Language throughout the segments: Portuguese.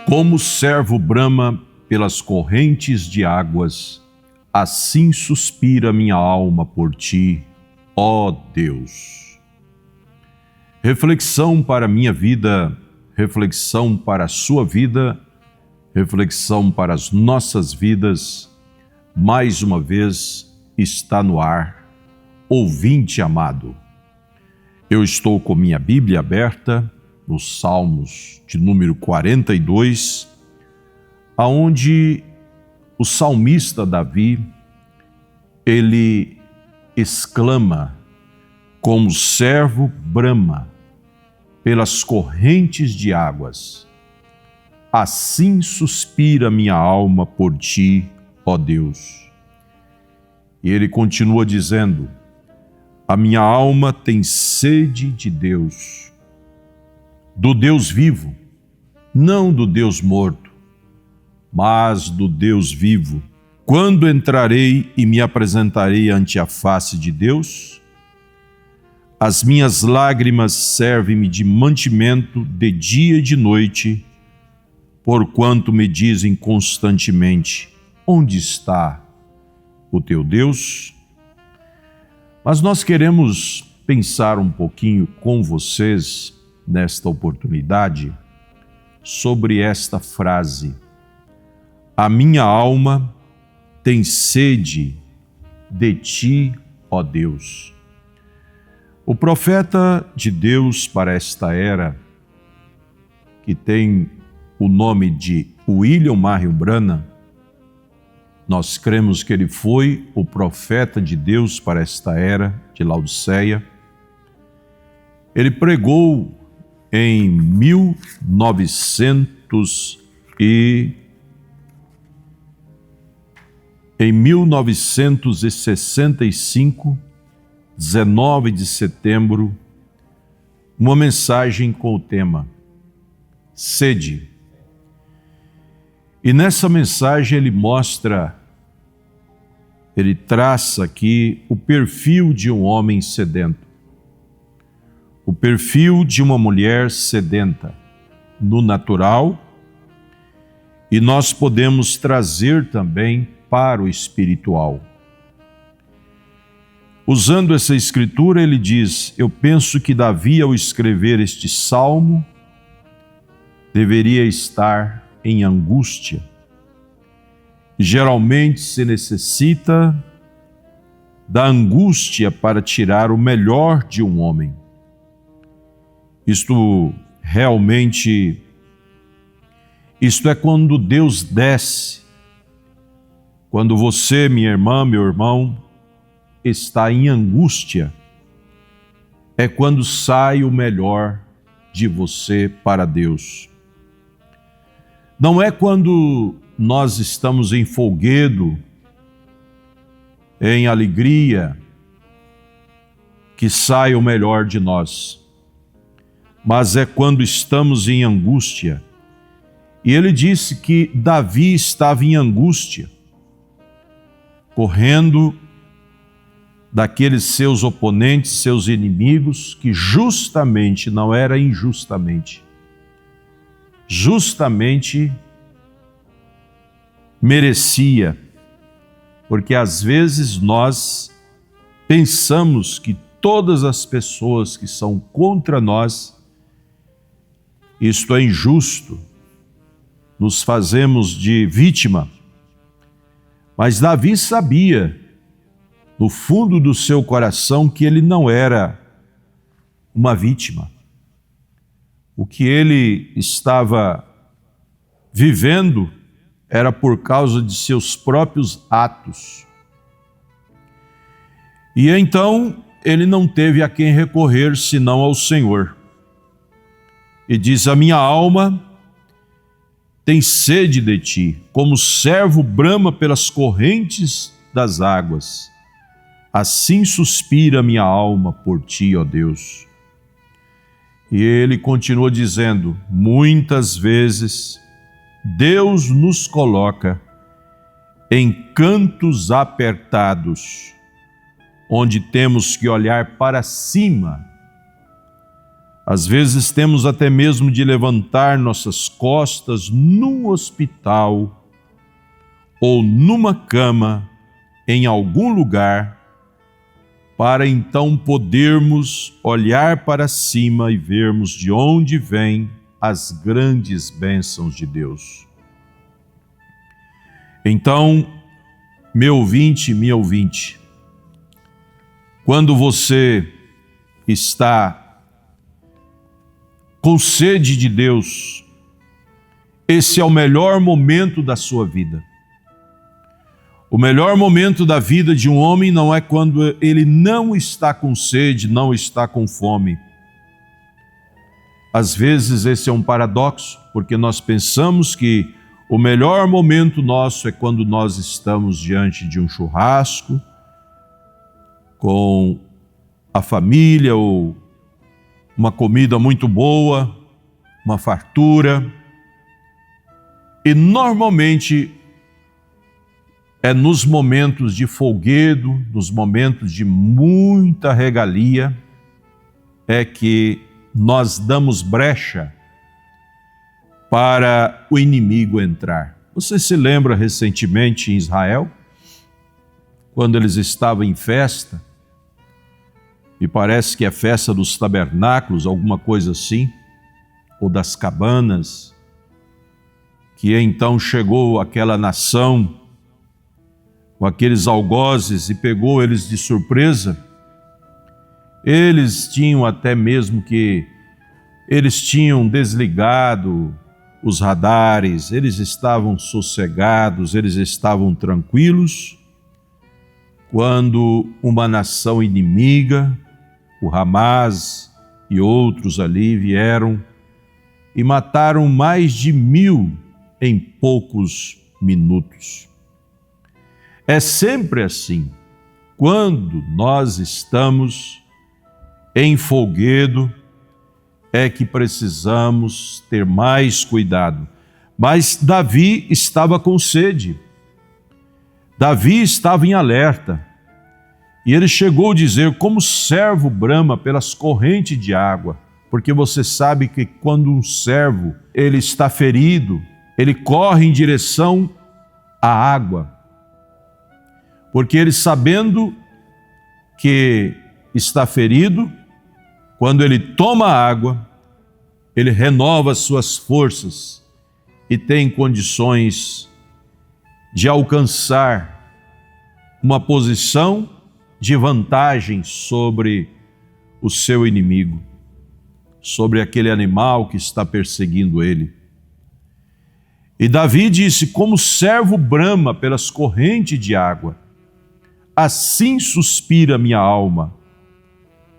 Como o servo brama pelas correntes de águas, assim suspira minha alma por ti, ó Deus. Reflexão para a minha vida, reflexão para a sua vida, reflexão para as nossas vidas, mais uma vez está no ar, ouvinte amado. Eu estou com minha Bíblia aberta, nos Salmos de número 42, aonde o salmista Davi, ele exclama, como o servo brama pelas correntes de águas, assim suspira minha alma por ti, ó Deus. E ele continua dizendo, a minha alma tem sede de Deus, do Deus vivo, não do Deus morto, mas do Deus vivo. Quando entrarei e me apresentarei ante a face de Deus? As minhas lágrimas servem-me de mantimento de dia e de noite, porquanto me dizem constantemente, onde está o teu Deus? Mas nós queremos pensar um pouquinho com vocês, nesta oportunidade, sobre esta frase, a minha alma tem sede de ti, ó Deus. O profeta de Deus para esta era, que tem o nome de William Marion Branham, nós cremos que ele foi o profeta de Deus para esta era de Laodiceia. Ele pregou em 1965, 19 de setembro, uma mensagem com o tema Sede. E nessa mensagem ele traça aqui o perfil de um homem sedento, o perfil de uma mulher sedenta, no natural, e nós podemos trazer também para o espiritual. Usando essa escritura, ele diz, eu penso que Davi, ao escrever este salmo, deveria estar em angústia. Geralmente se necessita da angústia para tirar o melhor de um homem. Isto é quando Deus desce, quando você, minha irmã, meu irmão, está em angústia, é quando sai o melhor de você para Deus. Não é quando nós estamos em folguedo, em alegria, que sai o melhor de nós, mas é quando estamos em angústia. E ele disse que Davi estava em angústia, correndo daqueles seus oponentes, seus inimigos, que justamente, não era injustamente, justamente merecia, porque às vezes nós pensamos que todas as pessoas que são contra nós, isto é injusto, nos fazemos de vítima. Mas Davi sabia, no fundo do seu coração, que ele não era uma vítima. O que ele estava vivendo era por causa de seus próprios atos. E então ele não teve a quem recorrer senão ao Senhor. E diz, a minha alma tem sede de ti, como o servo brama pelas correntes das águas. Assim suspira minha alma por ti, ó Deus. E ele continua dizendo, muitas vezes Deus nos coloca em cantos apertados, onde temos que olhar para cima Às vezes temos até mesmo de levantar nossas costas num hospital ou numa cama em algum lugar, para então podermos olhar para cima e vermos de onde vêm as grandes bênçãos de Deus. Então, meu ouvinte, minha ouvinte, quando você está com sede de Deus, esse é o melhor momento da sua vida. O melhor momento da vida de um homem não é quando ele não está com sede, não está com fome. Às vezes esse é um paradoxo, porque nós pensamos que o melhor momento nosso é quando nós estamos diante de um churrasco, com a família, ou uma comida muito boa, uma fartura. E normalmente é nos momentos de folguedo, nos momentos de muita regalia, é que nós damos brecha para o inimigo entrar. Você se lembra recentemente em Israel, quando eles estavam em festa, e parece que é festa dos tabernáculos, alguma coisa assim, ou das cabanas, que então chegou aquela nação com aqueles algozes e pegou eles de surpresa. Eles tinham até mesmo eles tinham desligado os radares, eles estavam sossegados, eles estavam tranquilos, quando uma nação inimiga, o Hamas e outros ali vieram e mataram mais de 1000 em poucos minutos. É sempre assim. Quando nós estamos em folguedo, é que precisamos ter mais cuidado. Mas Davi estava com sede. Davi estava em alerta. E ele chegou a dizer, como servo brama pelas correntes de água. Porque você sabe que quando um servo ele está ferido, ele corre em direção à água. Porque ele, sabendo que está ferido, quando ele toma água, ele renova suas forças e tem condições de alcançar uma posição de vantagem sobre o seu inimigo, sobre aquele animal que está perseguindo ele. E Davi disse, como servo brama pelas correntes de água, assim suspira minha alma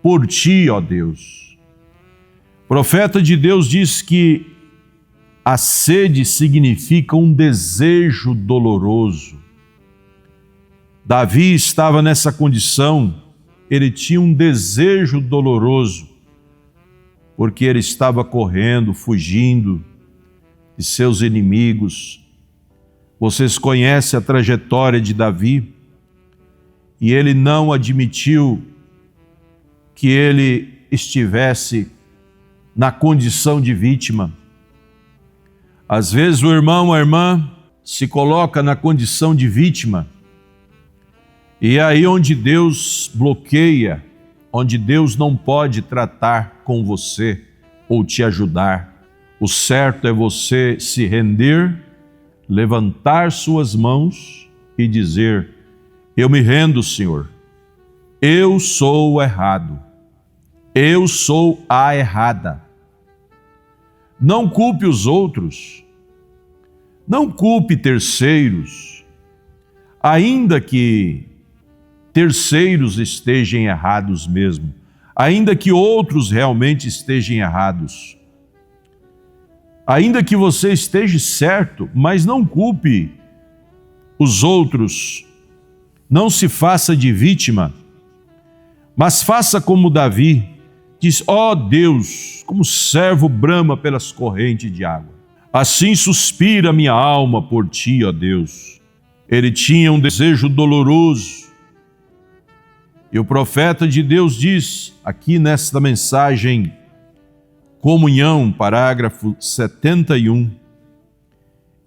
por ti, ó Deus. O profeta de Deus diz que a sede significa um desejo doloroso. Davi estava nessa condição, ele tinha um desejo doloroso, porque ele estava correndo, fugindo de seus inimigos. Vocês conhecem a trajetória de Davi, e ele não admitiu que ele estivesse na condição de vítima. Às vezes o irmão, a irmã, se coloca na condição de vítima, e é aí onde Deus bloqueia, onde Deus não pode tratar com você ou te ajudar. O certo é você se render, levantar suas mãos e dizer, eu me rendo, Senhor, eu sou o errado, eu sou a errada. Não culpe os outros, não culpe terceiros, ainda que terceiros estejam errados mesmo, ainda que outros realmente estejam errados, ainda que você esteja certo, mas não culpe os outros, não se faça de vítima, mas faça como Davi, diz, ó Deus, como servo brama pelas correntes de água. Assim suspira minha alma por ti, ó Deus. Ele tinha um desejo doloroso. E o profeta de Deus diz, aqui nesta mensagem Comunhão, parágrafo 71,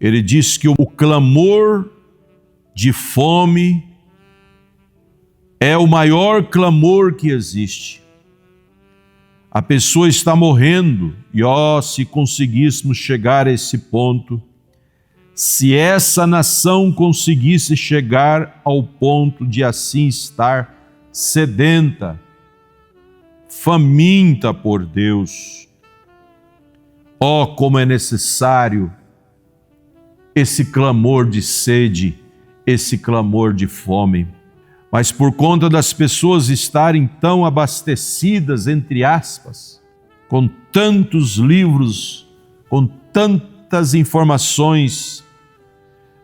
ele diz que o clamor de fome é o maior clamor que existe. A pessoa está morrendo e, se conseguíssemos chegar a esse ponto, se essa nação conseguisse chegar ao ponto de assim estar sedenta, faminta por Deus, como é necessário esse clamor de sede, esse clamor de fome. Mas por conta das pessoas estarem tão abastecidas, entre aspas, com tantos livros, com tantas informações,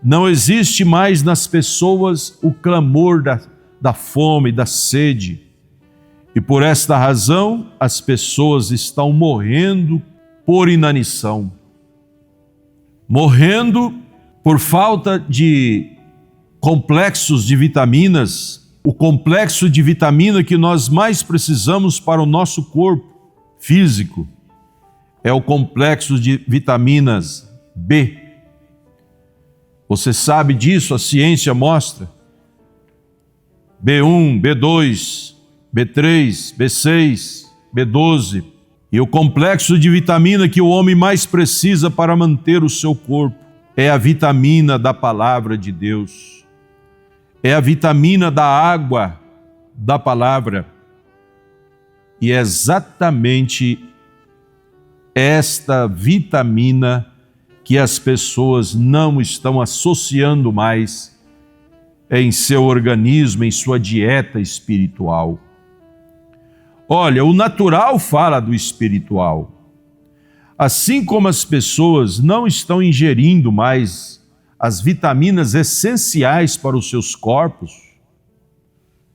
não existe mais nas pessoas o clamor da fome, da sede. E por esta razão, as pessoas estão morrendo por inanição, morrendo por falta de complexos de vitaminas, o complexo de vitamina que nós mais precisamos para o nosso corpo físico é o complexo de vitaminas B. Você sabe disso, a ciência mostra. B1, B2, B3, B6, B12. E o complexo de vitamina que o homem mais precisa para manter o seu corpo é a vitamina da palavra de Deus. É a vitamina da água da palavra. E é exatamente esta vitamina que as pessoas não estão associando mais em seu organismo, em sua dieta espiritual. Olha, o natural fala do espiritual. Assim como as pessoas não estão ingerindo mais as vitaminas essenciais para os seus corpos,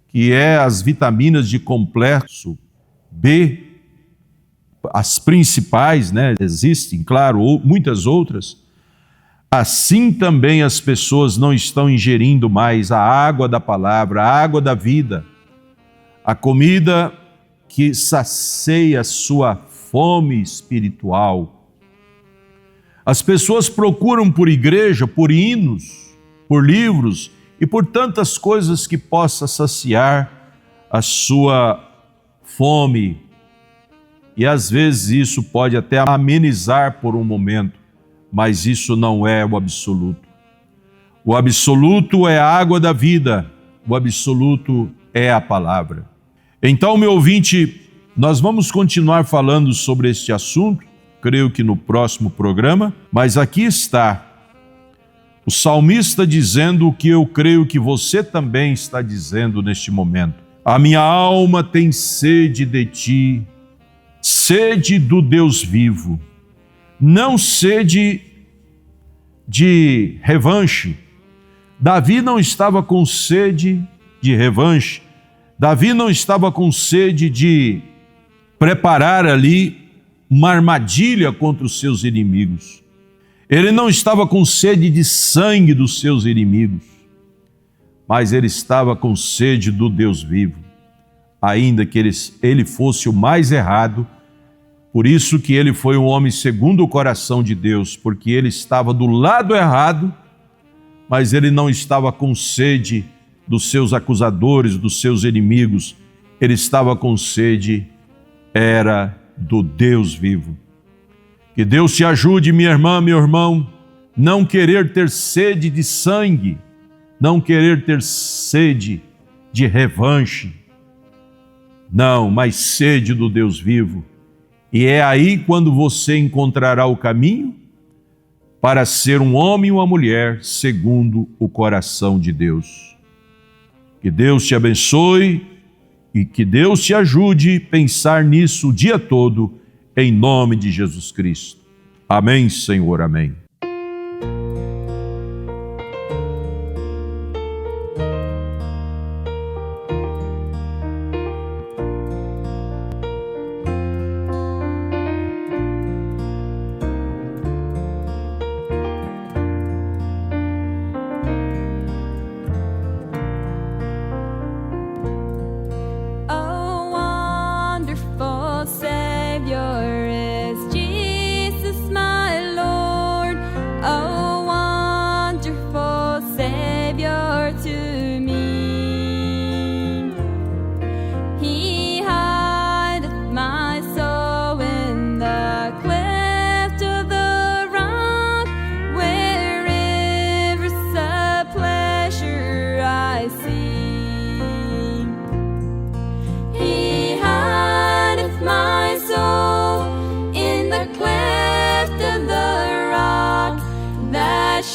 que é as vitaminas de complexo B, as principais, existem, claro, muitas outras. Assim também as pessoas não estão ingerindo mais a água da palavra, a água da vida, a comida que sacia sua fome espiritual. As pessoas procuram por igreja, por hinos, por livros e por tantas coisas que possa saciar a sua fome. E às vezes isso pode até amenizar por um momento, mas isso não é o absoluto. O absoluto é a água da vida, o absoluto é a palavra. Então, meu ouvinte, nós vamos continuar falando sobre este assunto, creio que no próximo programa, mas aqui está o salmista dizendo o que eu creio que você também está dizendo neste momento. A minha alma tem sede de ti, sede do Deus vivo, não sede de revanche. Davi não estava com sede de revanche, Davi não estava com sede de preparar ali uma armadilha contra os seus inimigos. Ele não estava com sede de sangue dos seus inimigos, mas ele estava com sede do Deus vivo, ainda que ele fosse o mais errado. Por isso que ele foi um homem segundo o coração de Deus, porque ele estava do lado errado, mas ele não estava com sede dos seus acusadores, dos seus inimigos. Ele estava com sede, era do Deus vivo. Que Deus te ajude, minha irmã, meu irmão, não querer ter sede de sangue, não querer ter sede de revanche, não, mas sede do Deus vivo. E é aí quando você encontrará o caminho para ser um homem e uma mulher segundo o coração de Deus. Que Deus te abençoe e que Deus te ajude a pensar nisso o dia todo, em nome de Jesus Cristo. Amém, Senhor, amém. Oh, wonderful Savior is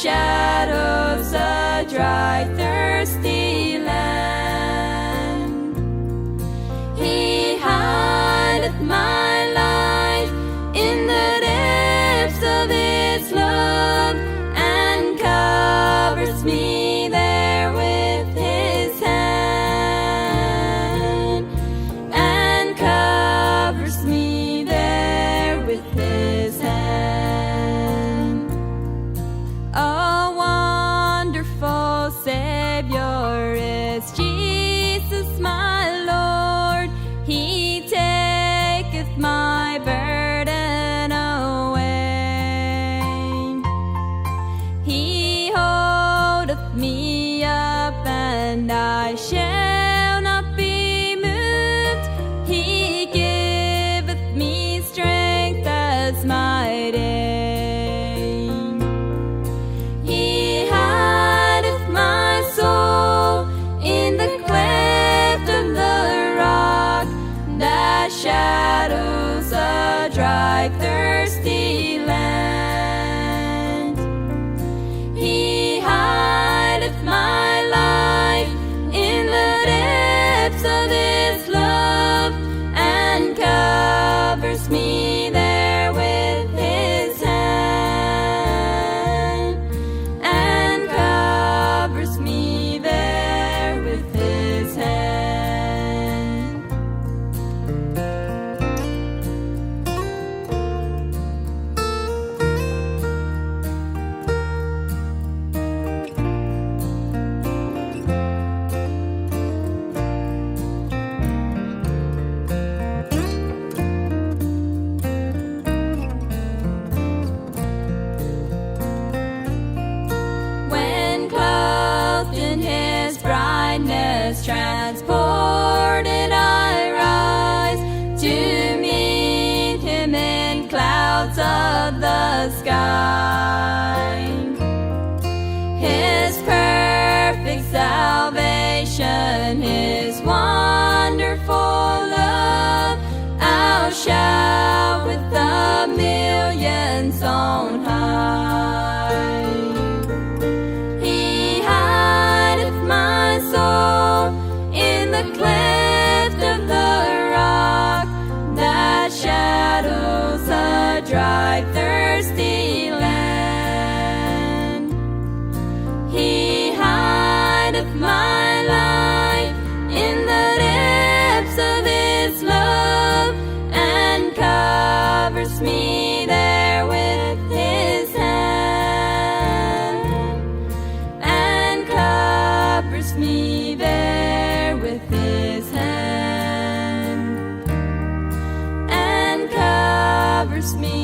shadows a dry, thirsty land. He hideth my life in the depths of His love, and covers me there with His hand, and covers me there with His hand. A wonderful Savior is Jesus my Lord. He taketh my burden away. He holdeth me up, and I shall not be moved. He giveth me strength as my day. He hideth my soul in the cleft of the rock, that shadows a dry, thirsty land. He hideth my life in the depths of His love, and covers me there with His hand, and covers me there with His hand. When clothed in His brightness, transported I rise to meet Him in clouds of the sky. His perfect salvation, His wonderful love, I'll shout with the millions on high. He hideth my soul in the cleft of the rock, that shadows a dry, thirsty land. He hideth my life in the depths of His love, and covers me there with His hand, and covers me there with His hand, and covers me